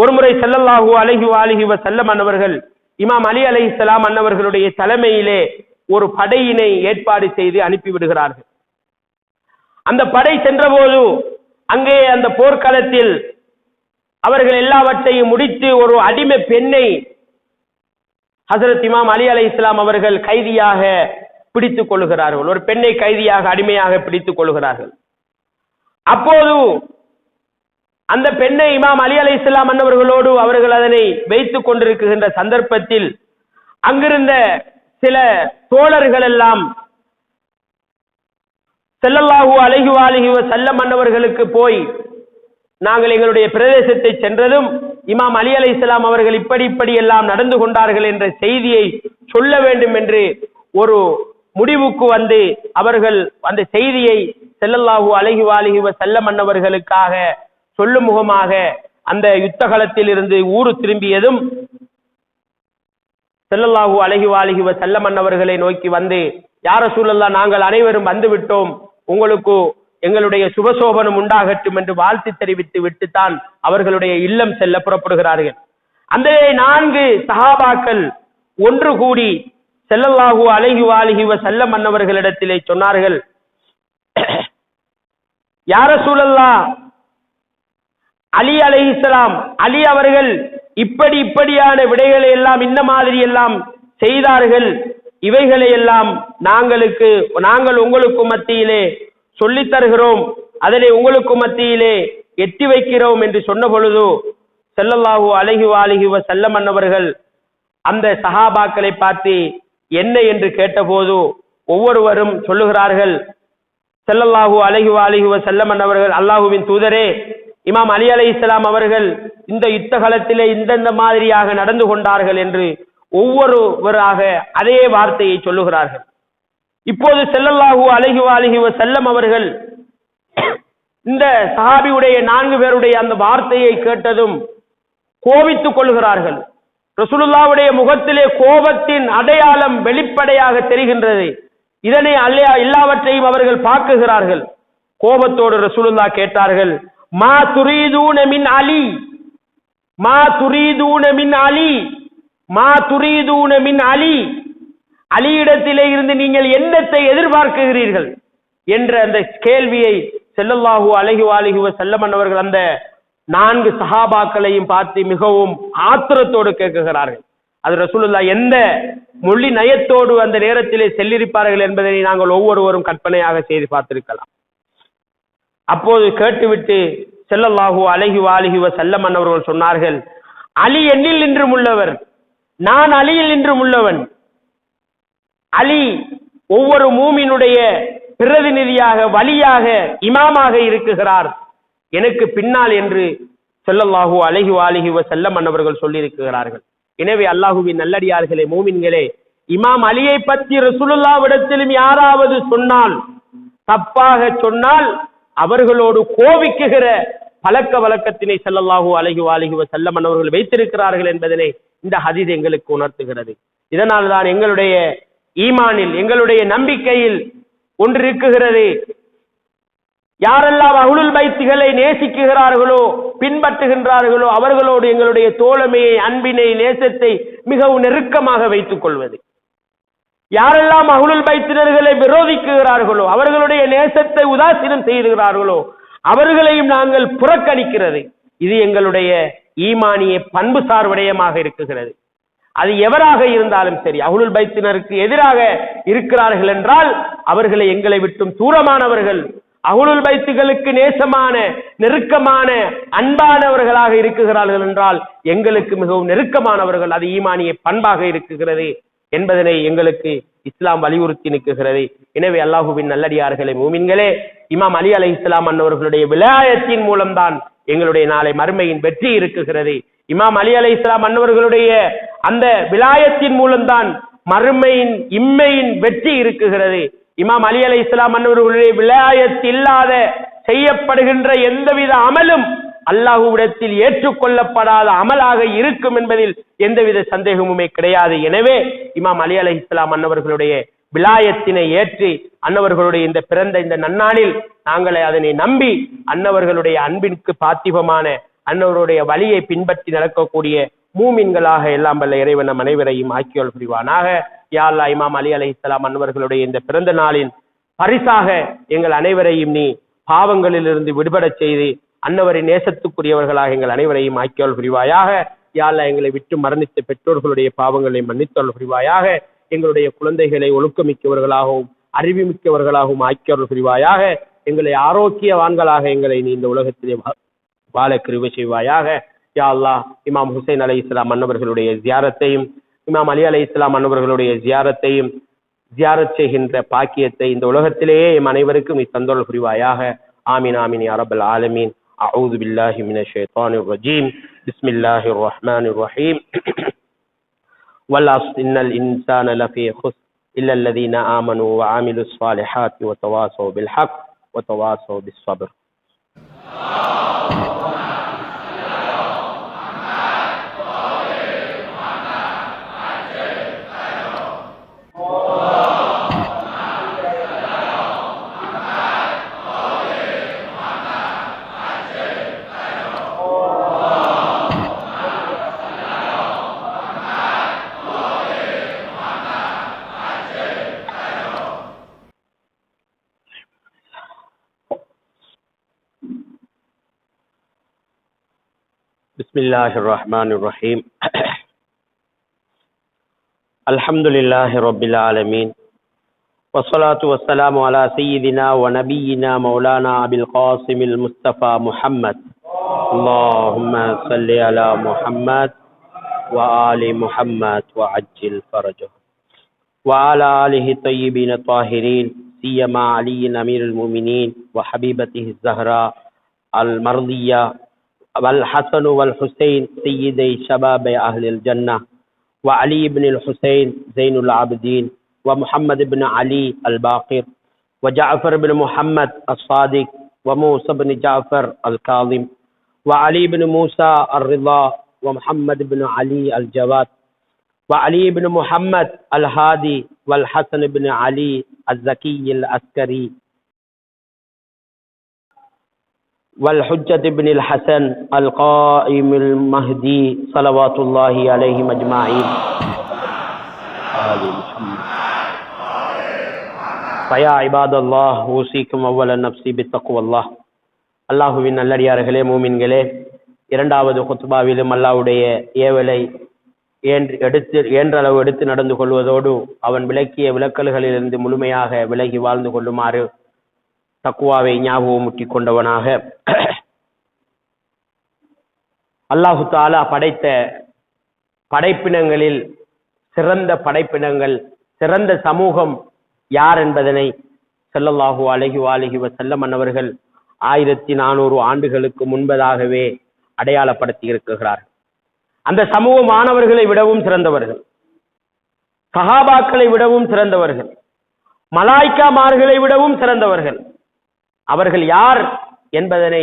ஒருமுறை ஸல்லல்லாஹு அலைஹி வஸல்லம் அன்னவர்கள் இமாம் அலி அலைஹிஸ்ஸலாம் அன்னவர்களுடைய தலைமையிலே ஒரு படையினை ஏற்பாடு செய்து அனுப்பிவிடுகிறார்கள். அந்த படை சென்றபோது அங்கே அந்த போர்க்களத்தில் அவர்கள் எல்லாவற்றையும் முடித்து ஒரு அடிமை பெண்ணை ஹஜ்ரத் இமாம் அலி அலைஹிஸ்ஸலாம் அவர்கள் கைதியாக பிடித்துக் கொள்கிறார்கள். ஒரு பெண்ணை கைதியாக அடிமையாக பிடித்துக் கொள்கிறார்கள். அப்போது அந்த பெண்ணை இமாம் அலி அலைஹிஸ்ஸலாம் அன்னவர்களோடு அவர்கள் அதனை வைத்துக் கொண்டிருக்கின்ற சந்தர்ப்பத்தில் அங்கிருந்த சில தோழர்கள் எல்லாம் ஸல்லல்லாஹு அலைஹி வஸல்லம் அன்னவர்களுக்கு போய், நாங்கள் எங்களுடைய பிரதேசத்தை சென்றதும் இமாம் அலி அலைஹிஸ்ஸலாம் அவர்கள் இப்படி எல்லாம் நடந்து கொண்டார்கள் என்ற செய்தியை சொல்ல வேண்டும் என்று ஒரு முடிவுக்கு வந்து அவர்கள் அந்த செய்தியை ஸல்லல்லாஹு அலைஹி வஸல்லம் அன்னவர்களுக்காக சொல்லும் முகமாக அந்த யுத்தகலத்தில் இருந்து ஊரு திரும்பியதும் ஸல்லல்லாஹு அலைஹி வஸல்லம் அன்னவர்களை நோக்கி வந்து, யா ரசூலல்லாஹ், நாங்கள் அனைவரும் வந்து விட்டோம், உங்களுக்கு எங்களுடைய சுபசோபனம் உண்டாகட்டும் என்று வாழ்த்து தெரிவித்து விட்டுத்தான் அவர்களுடைய இல்லம் செல்ல புறப்படுகிறார்கள். அந்த 4 சஹாபாக்கள் ஒன்று கூடி ஸல்லல்லாஹு அலைஹி வஸல்லம் அன்னவர்களிடத்திலே சொன்னார்கள், யா ரசூலல்லாஹ், அலி அலைஹிஸ்ஸலாம், அலி அவர்கள் இப்படியான விடைகளை எல்லாம் இந்த மாதிரி எல்லாம் செய்தார்கள், இவைகளை எல்லாம் நாங்கள் உங்களுக்கு மத்தியிலே சொல்லித் தருகிறோம், அதனை உங்களுக்கு மத்தியிலே எட்டி வைக்கிறோம் என்று சொன்ன பொழுது ஸல்லல்லாஹு அலைஹி வஸல்லம் அன்னவர்கள் அந்த சஹாபாக்களை பார்த்து என்ன என்று கேட்டபோது ஒவ்வொருவரும் சொல்லுகிறார்கள், ஸல்லல்லாஹு அலைஹி வஸல்லம் அன்னவர்கள், அல்லாஹுவின் தூதரே, இமாம் அலி அலைஹிஸ்ஸலாம் அவர்கள் இந்த யுத்தகலத்திலே இந்த மாதிரியாக நடந்து கொண்டார்கள் என்று ஒவ்வொருவராக அதே வார்த்தையை சொல்லுகிறார்கள். இப்போது ஸல்லல்லாஹு அலைஹி வஸல்லம் அவர்கள் இந்த சஹாபியுடைய 4 பேருடைய அந்த வார்த்தையை கேட்டதும் கோபித்துக் கொள்கிறார்கள். ரசூலுல்லாஹ்வுடைய முகத்திலே கோபத்தின் அடையாளம் வெளிப்படையாக தெரிகின்றது. இதனை எல்லாவற்றையும் அவர்கள் பார்க்குகிறார்கள். கோபத்தோடு ரசூலுல்லாஹ் கேட்டார்கள், மா துரீதூன மின் அலி, மா துரீதூன மின் அலி, மா துரீதூன மின் அலி, அலியிடத்திலே இருந்து நீங்கள் என்னத்தை எதிர்பார்க்கிறீர்கள் என்ற அந்த கேள்வியை ஸல்லல்லாஹு அலைஹி வஸல்லம் அவர்கள் அந்த 4 சஹாபாக்களையும் பார்த்து மிகவும் ஆத்திரத்தோடு கேட்கிறார்கள். அது ரசூலுல்லாஹ் எந்த மொழி நயத்தோடு அந்த நேரத்திலே செல்லிருப்பார்கள் என்பதை நாங்கள் ஒவ்வொருவரும் கற்பனையாக செய்து பார்த்திருக்கலாம். அப்போது கேட்டுவிட்டு ஸல்லல்லாஹு அலைஹி வஸல்லம் அவர்கள் சொன்னார்கள், அலி என்னில் நின்றும் உள்ளவர், நான் அலியில் நின்றும் உள்ளவன். அலி ஒவ்வொரு மூமினுடைய பிரதிநிதியாக, வலியாக, இமாமாக இருக்குகிறார் எனக்கு பின்னால் என்று ஸல்லல்லாஹு அலைஹி வஸல்லம் அவர்கள் சொல்லியிருக்கிறார்கள். எனவே அல்லாஹுவின் நல்லடியார்களே, மூமின்களே, இமாம் அலியை பற்றி ரசூலுல்லாஹ்விடத்திலும் யாராவது சொன்னால், தப்பாக சொன்னால் அவர்களோடு கோபிக்குகிற பழக்க வழக்கத்தினை ஸல்லல்லாஹு அலைஹி வஸல்லம் அவர்கள் வைத்திருக்கிறார்கள் என்பதனை இந்த ஹதீஸ் எங்களுக்கு உணர்த்துகிறது. இதனால் தான் எங்களுடைய ஈமானில், எங்களுடைய நம்பிக்கையில் ஒன்று இருக்குகிறது. யாரெல்லாம் அஹ்லுல் பைத்துகளை நேசிக்குகிறார்களோ, பின்பற்றுகின்றார்களோ, அவர்களோடு எங்களுடைய தோழமையை, அன்பினை, நேசத்தை மிகவும் நெருக்கமாக வைத்துக் கொள்வது. யாரெல்லாம் அஹ்லுல் பைத்தினர்களை விரோதிக்குகிறார்களோ, அவர்களுடைய நேசத்தை உதாசீனம் செய்கிறார்களோ, அவர்களையும் நாங்கள் புறக்கணிக்கிறது. இது எங்களுடைய ஈமானிய பண்புசார் விடயமாக இருக்குகிறது. அது எவராக இருந்தாலும் சரி, அஹ்லுல் பைத்தினருக்கு எதிராக இருக்கிறார்கள் என்றால் அவர்களை எங்களை விட்டும் தூரமானவர்கள், அஹ்லுல் பைத்துகளுக்கு நேசமான, நெருக்கமான, அன்பானவர்களாக இருக்குகிறார்கள் என்றால் எங்களுக்கு மிகவும் நெருக்கமானவர்கள். அது ஈமானிய பண்பாக இருக்குகிறது என்பதனை எங்களுக்கு இஸ்லாம் வலியுறுத்தி நிற்குகிறது. எனவே அல்லாஹுவின் நல்லடியார்களே, மூமின்களே, இமாம் அலி அலைஹிஸ்ஸலாம் அன்னவர்களுடைய விலாயத்தின் மூலம்தான் எங்களுடைய நாளை மறுமையின் வெற்றி இருக்குகிறது. இமாம் அலி அலைஹிஸ்ஸலாம் அன்னவர்களுடைய அந்த விலாயத்தின் மூலம்தான் மறுமையின் இம்மையின் வெற்றி இருக்குகிறது. இமாம் அலி அலைஹிஸ்ஸலாம் அன்னவர்களுடைய விலாயத் இல்லாத செய்யப்படுகின்ற எந்தவித அமலும் அல்லாஹ்விடத்தில் ஏற்றுக்கொள்ளப்படாத அமலாக இருக்கும் என்பதில் எந்தவித சந்தேகமுமே கிடையாது. எனவே இமாம் அலி அலைஹிஸ்ஸலாம் அன்னவர்களுடைய விலாயத்தினை ஏற்றி அன்னவர்களுடைய இந்த பிறந்த இந்த நன்னாளில் நாங்கள் அதனை நம்பி அன்னவர்களுடைய அன்பிற்கு பாத்திபமான அன்னவருடைய வழியை பின்பற்றி நடக்கக்கூடிய மூமின்களாக எல்லாம் வல்ல இறைவன் நம் அனைவரையும் ஆக்கியோல் புரிவானாக. யா அல்லாஹ், இமாம் அலி அலைஹிஸ்ஸலாம் அன்னவர்களுடைய இந்த பிறந்த நாளின் பரிசாக எங்கள் அனைவரையும் நீ பாவங்களிலிருந்து விடுபடச் செய்து அன்னவரின் நேசத்துக்குரியவர்களாக எங்கள் அனைவரையும் ஆக்கியோல் புரிவாயாக. யா அல்லாஹ், எங்களை விட்டு மரணித்த பெற்றோர்களுடைய பாவங்களை மன்னித்தோல் புரிவாயாக. எங்களுடைய குழந்தைகளை ஒழுக்கமிக்கவர்களாகவும் அறிவுமிக்கவர்களாகவும் ஆக்கியோல் புரிவாயாக. எங்களை ஆரோக்கியவான்களாக எங்களை நீ இந்த உலகத்திலே வாழ கிருபை செய்வாயாக. யா அல்லாஹ், இமாம் ஹுசைன் அலைஹிஸ்ஸலாம் அன்னவர்களுடைய ஜியாரத்தையும், இமாம் அலி அலைஹிஸ்ஸலாம் அன்னவர்களுடைய ஜியாரத்தையும், ஜியாரத் செய்கின்ற பாக்கியத்தை இந்த உலகத்திலேயே எம் அனைவருக்கும் நீ தந்தோல் புரிவாயாக. ஆமீன் ஆமீன் யா ரப்பல் ஆலமீன். அஊது பில்லாஹி மினஷ் ஷைத்தானிர் ரஜீம். பிஸ்மில்லாஹிர் ரஹ்மானிர் ரஹீம். வல் அஸ்ர் இன்னல் இன்சான லஃபீ குஸ்ர் إلا الذين آمنوا وعملوا الصالحات وتواصوا بالحق وتواصوا بالصبر. بسم الله الرحمن الرحيم. الحمد لله رب العالمين، والصلاة والسلام على سيدنا ونبينا مولانا أبي القاسم المصطفى محمد. اللهم صل على محمد وآل محمد وعجل فرجه وعلى آله الطيبين الطاهرين، سيما علي أمير المؤمنين وحبيبته الزهراء المرضية والحسن والحسين سيدي شباب أهل الجنة، وعلي بن الحسين زين العابدين، ومحمد بن علي الباقر، وجعفر بن محمد الصادق، وموسى بن جعفر الكاظم، وعلي بن موسى الرضا، ومحمد بن علي الجواد، وعلي بن محمد الهادي، والحسن بن علي الزكي العسكري، والحجة بن الحسن القائم المهدي صلوات الله عليهم أجمعين. آل محمد. فيا عباد الله أوصيكم أولا نفسي بتقوى الله. அல்லாஹுவின் நல்லடியார்களே, மூமின்களே, இரண்டாவது குத்பாவிலும் அல்லாஹ்வுடைய ஏவலை இயன்றளவு எடுத்து நடந்து கொள்வதோடு அவன் விளக்கிய விளக்கல்களிலிருந்து முழுமையாக விலகி வாழ்ந்து கொள்ளுமாறு தக்குவாவை ஞாபகம் முட்டிக் கொண்டவனாக, அல்லாஹு தாலா படைத்த படைப்பினங்களில் சிறந்த படைப்பினங்கள், சிறந்த சமூகம் யார் என்பதனை ஸல்லல்லாஹு அலைஹி வஸல்லம் அன்னவர்கள் 1400 ஆண்டுகளுக்கு முன்பதாகவே அடையாளப்படுத்தி இருக்கிறார். அந்த சமூகம் மாணவர்களை விடவும் சிறந்தவர்கள், சஹாபாக்களை விடவும் சிறந்தவர்கள், மலாய்க்காமார்களை விடவும் சிறந்தவர்கள். அவர்கள் யார் என்பதனை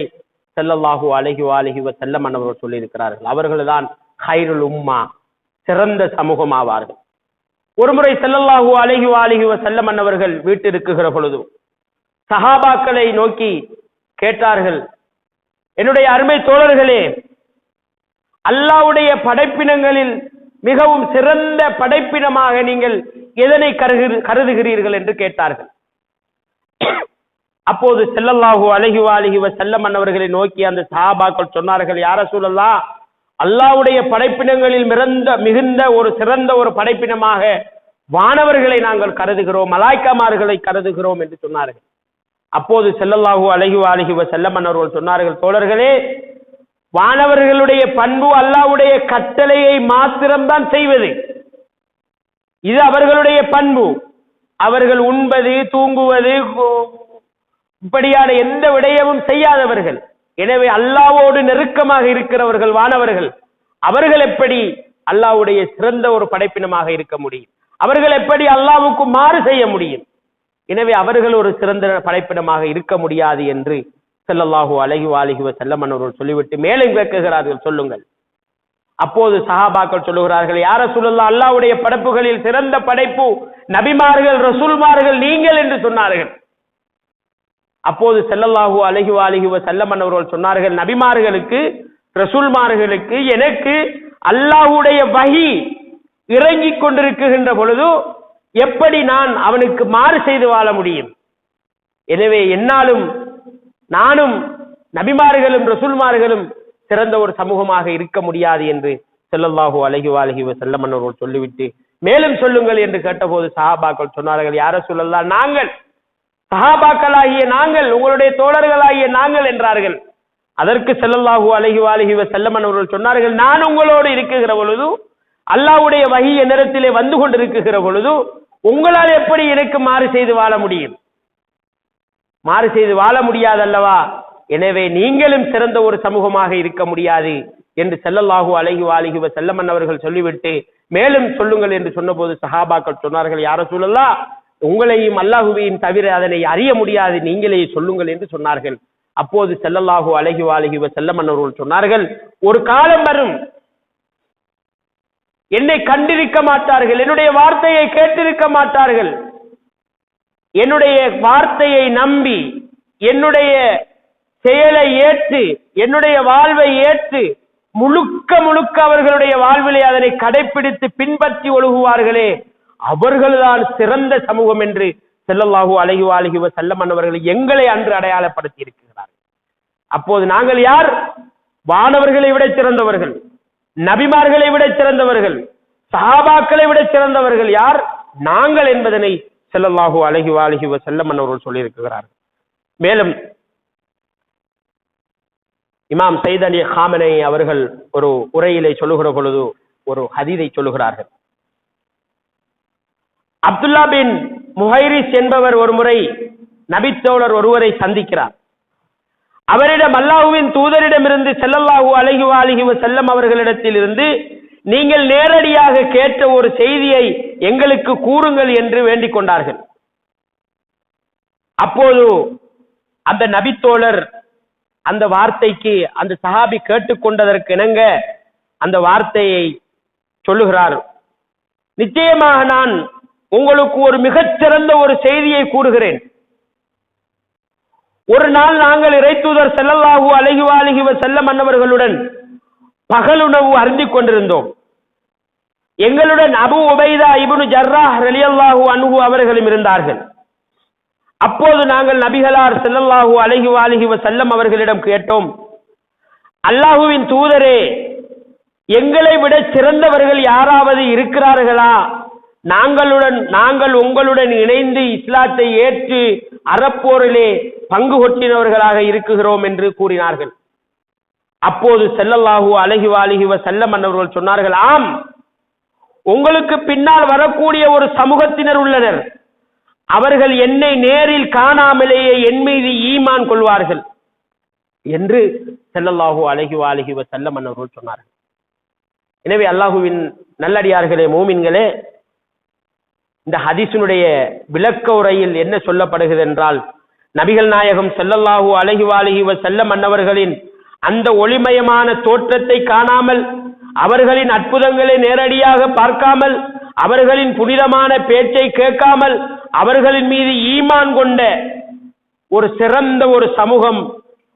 ஸல்லல்லாஹு அலைஹி வஸல்லம் அன்னவர்கள் சொல்லியிருக்கிறார்கள். அவர்கள்தான் கைருல் உம்மா, சிறந்த சமூகம் ஆவார்கள். ஒருமுறை ஸல்லல்லாஹு அலைஹி வஸல்லம் அன்னவர்கள் வீட்டிற்குகிற பொழுது சஹாபாக்களை நோக்கி கேட்டார்கள், என்னுடைய அருமை தோழர்களே, அல்லாஹ்வுடைய படைப்பினங்களில் மிகவும் சிறந்த படைப்பினமாக நீங்கள் எதனை கருதுகிறீர்கள் என்று கேட்டார்கள். அப்போது ஸல்லல்லாஹு அலைஹி வஸல்லம் அன்னவர்களை நோக்கி அந்த சஹாபாக்கள் சொன்னார்கள், யா ரசூலல்லாஹ், அல்லாஹ்வுடைய படைப்பினங்களில் மிகுந்த ஒரு சிறந்த ஒரு படைப்பினமாக வானவர்களை நாங்கள் கருதுகிறோம், மலாய்க்காமார்களை கருதுகிறோம் என்று சொன்னார்கள். அப்போது ஸல்லல்லாஹு அலைஹி வஸல்லம் அன்னவர்கள் சொன்னார்கள், தோழர்களே, வானவர்களுடைய பண்பு அல்லாஹ்வுடைய கட்டளையை மாத்திரம்தான் செய்வது. இது அவர்களுடைய பண்பு. அவர்கள் உண்பது, தூங்குவது, இப்படியான எந்த விடயமும் செய்யாதவர்கள். எனவே அல்லாஹ்வோடு நெருக்கமாக இருக்கிறவர்கள் வானவர்கள். அவர்கள் எப்படி அல்லாஹ்வுடைய சிறந்த ஒரு படைப்பினமாக இருக்க முடியும்? அவர்கள் எப்படி அல்லாஹ்வுக்கு மாறு செய்ய முடியும்? எனவே அவர்கள் ஒரு சிறந்த படைப்பினமாக இருக்க முடியாது என்று ஸல்லல்லாஹு அலைஹி வஸல்லம் அவர்கள் சொல்லிவிட்டு மேலும் கேட்கிறார்கள், சொல்லுங்கள். அப்போது சஹாபாக்கள் சொல்லுகிறார்கள், யா ரசூலல்லாஹ், அல்லாஹ்வுடைய படைப்புகளில் சிறந்த படைப்பு நபிமார்கள், ரசூல்மார்கள் நீங்கள் என்று சொன்னார்கள். அப்போது ஸல்லல்லாஹு அலைஹி வஸல்லம் அவர்கள் சொன்னார்கள், நபிமார்களுக்கு, ரசூல்மார்களுக்கு, எனக்கு அல்லாஹ்வுடைய வஹி இறங்கிக் கொண்டிருக்கின்ற பொழுது எப்படி நான் அவனுக்கு மாறு செய்து வாழ முடியும்? எனவே என்னாலும் நானும் நபிமார்களும் ரசூல்மார்களும் சிறந்த ஒரு சமூகமாக இருக்க முடியாது என்று ஸல்லல்லாஹு அலைஹி வஸல்லம் அவர்கள் சொல்லிவிட்டு மேலும் சொல்லுங்கள் என்று கேட்டபோது சஹாபாக்கள் சொன்னார்கள், யா ரசூலல்லாஹ், நாங்கள் சஹாபாக்களாகிய நாங்கள், உங்களுடைய தோழர்களாகிய நாங்கள் என்றார்கள். அதற்கு ஸல்லல்லாஹு அலைஹி வஸல்லம் அவர்கள் சொன்னார்கள், நான் உங்களோடு இருக்குகிற பொழுது, அல்லாஹ்வுடைய வஹி என்னிடத்திலே வந்து கொண்டிருக்குகிற பொழுது உங்களால் எப்படி எனக்கு மாறு செய்து வாழ முடியும்? மாறு செய்து வாழ முடியாது அல்லவா? எனவே நீங்களும் சிறந்த ஒரு சமூகமாக இருக்க முடியாது. என்று ஸல்லல்லாஹு அலைஹி வஸல்லம் அவர்கள் சொல்லிவிட்டு மேலும் சொல்லுங்கள் என்று சொன்னபோது சஹாபாக்கள் சொன்னார்கள், யா ரசூலல்லாஹ், உங்களையும் அல்லாஹுவையும் தவிர அதனை அறிய முடியாது, நீங்களே சொல்லுங்கள் என்று சொன்னார்கள். அப்போது ஸல்லல்லாஹு அலைஹி வஸல்லம் அவர்கள் சொன்னார்கள், ஒரு காலம் வரும், என்னை கண்டிருக்க மாட்டார்கள், என்னுடைய வார்த்தையை கேட்டிருக்க மாட்டார்கள், என்னுடைய வார்த்தையை நம்பி என்னுடைய செயலை ஏற்று என்னுடைய வாழ்வை ஏற்று முழுக்க முழுக்க அவர்களுடைய வாழ்விலே அதனை கடைபிடித்து பின்பற்றி ஒழுகுவார்களே, அவர்கள்தான் சிறந்த சமூகம் என்று ஸல்லல்லாஹு அலைஹி வஸல்லம் அவர்கள் எங்களை அன்று அடையாளப்படுத்தி இருக்கிறார்கள். அப்போது நாங்கள் யார்? வானவர்களை விட சிறந்தவர்கள், நபிமார்களை விட சிறந்தவர்கள், சஹாபாக்களை விட சிறந்தவர்கள் யார்? நாங்கள் என்பதனை ஸல்லல்லாஹு அலைஹி வஸல்லம் அவர்கள் சொல்லியிருக்கிறார்கள். மேலும் இமாம் சையத் அலி காமனை அவர்கள் ஒரு உரையிலே சொல்லுகிற பொழுது ஒரு ஹதீதை சொல்லுகிறார்கள். அப்துல்லா பின் முஹைரிஸ் என்பவர் ஒரு முறை நபித்தோழர் ஒருவரை சந்திக்கிறார். அவரிடம் அல்லாஹ்வின் தூதரிடமிருந்து ஸல்லல்லாஹு அலைஹி வஸல்லம் அவர்களிடத்தில் இருந்து நீங்கள் நேரடியாக கேட்ட ஒரு செய்தியை எங்களுக்கு கூறுங்கள் என்று வேண்டிக் கொண்டார்கள். அப்போது அந்த நபித்தோழர் அந்த வார்த்தைக்கு அந்த சஹாபி கேட்டுக்கொண்டதற்கு இணங்க அந்த வார்த்தையை சொல்லுகிறார், நிச்சயமாக நான் உங்களுக்கு ஒரு மிகச்சிறந்த ஒரு செய்தியை கூறுகிறேன். ஒரு நாள் நாங்கள் இறைத்தூதர் ஸல்லல்லாஹு அலைஹி வஸல்லம் அவர்களுடன் பகலுணவு அருந்திக் கொண்டிருந்தோம். எங்களுடன் அபூ உபைதா இப்னு ஜர்ராஹ் ரலியல்லாஹு அன்ஹு அவர்களும் இருந்தார்கள். அப்போது நாங்கள் நபிகளார் ஸல்லல்லாஹு அலைஹி வஸல்லம் அவர்களிடம் கேட்டோம், அல்லாஹுவின் தூதரே, எங்களை விட சிறந்தவர்கள் யாராவது இருக்கிறார்களா? நாங்கள் உங்களுடன் இணைந்து இஸ்லாத்தை ஏற்று அறப்போரிலே பங்கு கொட்டினவர்களாக இருக்குகிறோம் என்று கூறினார்கள். அப்போது ஸல்லல்லாஹு அலைஹி வஸல்லம் அவர்கள் சொன்னார்கள், ஆம், உங்களுக்கு பின்னால் வரக்கூடிய ஒரு சமூகத்தினர் உள்ளனர், அவர்கள் என்னை நேரில் காணாமலேயே என் மீது ஈமான் கொள்வார்கள் என்று ஸல்லல்லாஹு அலைஹி வஸல்லம் அவர்கள் சொன்னார்கள். எனவே அல்லாஹுவின் நல்லடியார்களே, மூமின்களே, இந்த ஹதீஸினுடைய விளக்க உரையில் என்ன சொல்லப்படுகிறது என்றால், நபிகள் நாயகம் ஸல்லல்லாஹு அலைஹி வஸல்லம் அவர்களின் அந்த ஒளிமயமான தோற்றத்தை காணாமல், அவர்களின் அற்புதங்களை நேரடியாக பார்க்காமல், அவர்களின் புனிதமான பேச்சை கேட்காமல், அவர்களின் மீது ஈமான் கொண்ட ஒரு சிறந்த ஒரு சமூகம்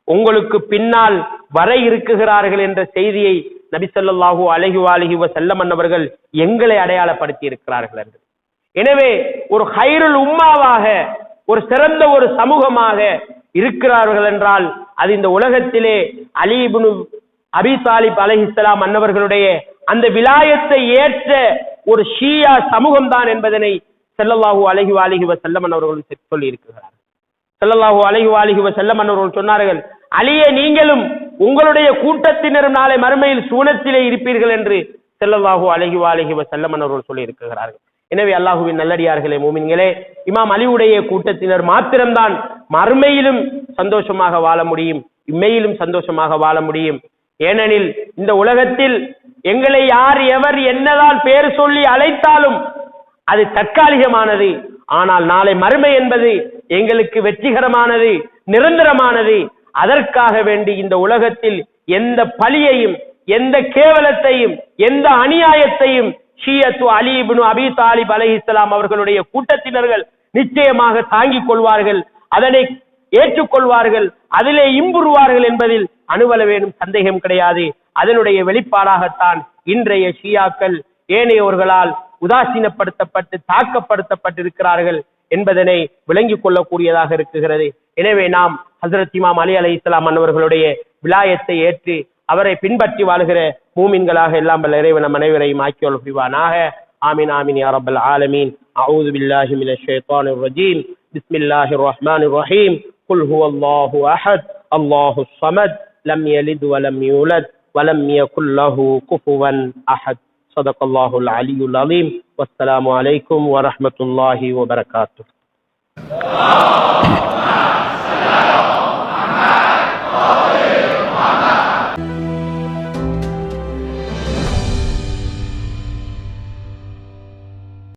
உங்களுக்கு பின்னால் வர இருக்குகிறார்கள் என்ற செய்தியை நபி ஸல்லல்லாஹு அலைஹி வஸல்லம் அவர்கள் எங்களை அடையாளப்படுத்தி இருக்கிறார்கள் என்று. எனவே ஒரு ஹைருல் உம்மாவாக, ஒரு சிறந்த ஒரு சமூகமாக இருக்கிறார்கள் என்றால் அது இந்த உலகத்திலே அலி இப்னு அபி தாலிப் அலைஹிஸ்ஸலாம் அன்னவர்களுடைய அந்த விலாயத்தை ஏற்ற ஒரு ஷியா சமூகம் தான் என்பதனை ஸல்லல்லாஹு அலைஹி வஸல்லம் அவர்கள் சொல்லி இருக்கிறார்கள். ஸல்லல்லாஹு அலைஹி வஸல்லம் அவர்கள் சொன்னார்கள், அலியே, நீங்களும் உங்களுடைய கூட்டத்தினரும் நாளை மறுமையில் சூனத்திலே இருப்பீர்கள் என்று ஸல்லல்லாஹு அலைஹி வஸல்லம் அவர்கள் சொல்லி இருக்கிறார்கள். எனவே அல்லாஹுவின் நல்லடியார்களே, மூமின்களே, இமாம் அலியுடைய கூட்டத்தினர் மாத்திரம்தான் மறுமையிலும் சந்தோஷமாக வாழ முடியும், இம்மையிலும் சந்தோஷமாக வாழ முடியும். ஏனெனில் இந்த உலகத்தில் எங்களை யார் எவர் என்னதான் பேர் சொல்லி அழைத்தாலும் அது தற்காலிகமானது. ஆனால் நாளை மறுமை என்பது எங்களுக்கு வெற்றிகரமானது, நிரந்தரமானது. அதற்காக வேண்டி இந்த உலகத்தில் எந்த பழியையும், எந்த கேவலத்தையும், எந்த அநியாயத்தையும் ஷியத்து அலி இப்னு அபி தாலிப் அலைஹிஸ்ஸலாம் அவர்களுடைய கூட்டத்தினர்கள் நிச்சயமாக தாங்கிக் கொள்வார்கள், அதனை ஏற்றுக்கொள்வார்கள், அதிலே இம்புறுவார்கள் என்பதில் அணுவளவேனும் சந்தேகம் கிடையாது. அதனுடைய வெளிப்பாடாகத்தான் இன்றைய ஷியாக்கள் ஏனையோர்களால் உதாசீனப்படுத்தப்பட்டு தாக்கப்படுத்தப்பட்டிருக்கிறார்கள் என்பதனை விளங்கிக் கொள்ளக்கூடியதாக இருக்குகிறது. எனவே நாம் ஹஜ்ரத் இமாம் அலி அலைஹிஸ்ஸலாம் அன்னவர்களுடைய விலாயத்தை ஏற்று அவரை பின்பற்றி வாழ்கிற மூமின்களாக எல்லாம் வல்ல இறைவன் நம் அனைவரையும் ஆக்கியோல் புரிவானாக. ஆமீன் ஆமீன் யா ரப்பல் ஆலமீன். அஊது பில்லாஹி மினஷ் ஷைத்தானிர் ரஜீம். பிஸ்மில்லாஹிர் ரஹ்மானிர் ரஹீம். குல் ஹுவல்லாஹு அஹத் அல்லாஹுஸ் ஸமத் லம் யலித் வலம் யூலத் வலம் யகுல் லஹு குஃபுவன் அஹத். ஸதகல்லாஹுல் அலியுல் அலீம். வஸ்ஸலாமு அலைக்கும் வரஹ்மத்துல்லாஹி வபரகாத்துஹு.